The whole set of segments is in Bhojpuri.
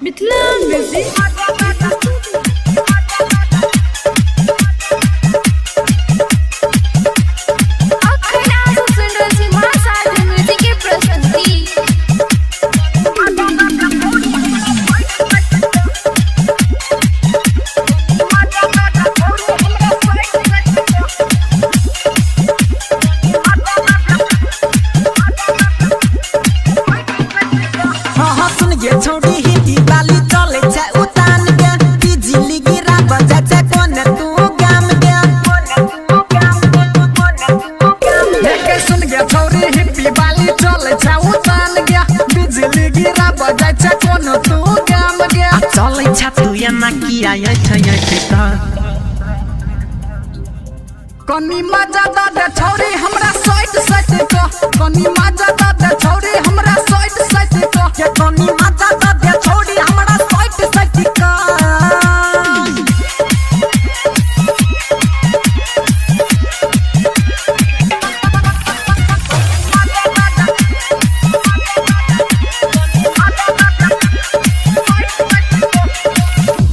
मिथिला म्यूजिक कनी मजा दे छौरी हमरा साइड साइड को कनी मजा दे छौरी हमरा साइड साइड को के कनी मजा दे छौरी हमरा साइड साइड को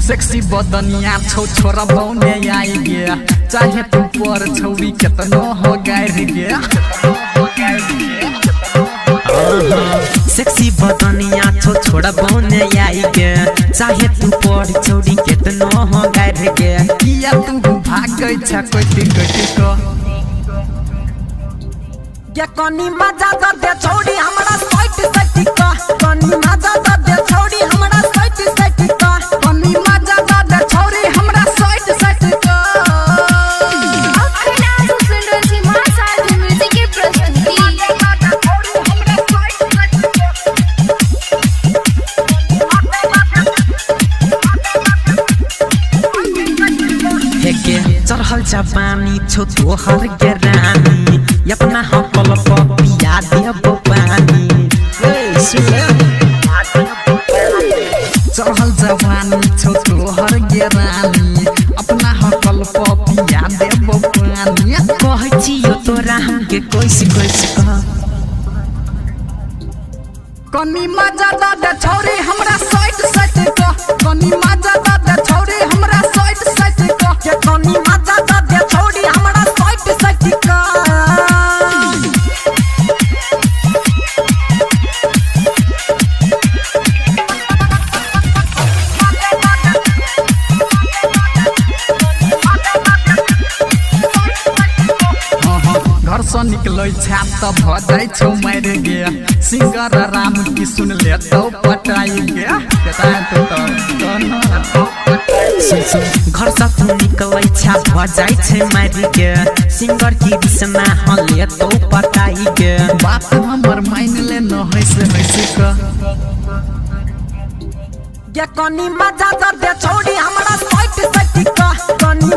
सेक्सी बदनिया छौ छोरा बौने आई गया चाहे तू पर छौरी केतनो हो गाय गया सेक्सी बदनिया छौ छोरा बौने आई गया चाहे तू पर छौरी केतनो हो गाय गया किया तू भागै छ कोटी कोटी को के कनी मजा दे छौरी हमरा साइड साइड को कनी मजा दे छौरी हमरा साइड साइड को कनी मजा दे छौरी हमरा साइड साइड को चढ़ल जवानी छो तोहर गेरानी अपना हकल पिया देबो पानी चढ़ल जवानी छो तोहर गेरानी अपना हकल पिया देबो पानी कहै छियो तोरा हमके कोइसी कोइसी कह कनी मजा दे छौरी हमरा साइड साइड को कनी मजा दे छौरी हमरा साइड साइड को के कनी मजा दे छौरी हमरा साइड साइड को घर से निकलै छा त भ जाय छौ मार गया सिंगर राम की सुन ले तो पटाई गया घर से तू निकलै छा भ जाय छै मार के सिंगर की बिसना हले तो पटाई के बात हमर मान ले न हंस हंस के कनी मजा दे छौरी हमरा साइड साइड को कनी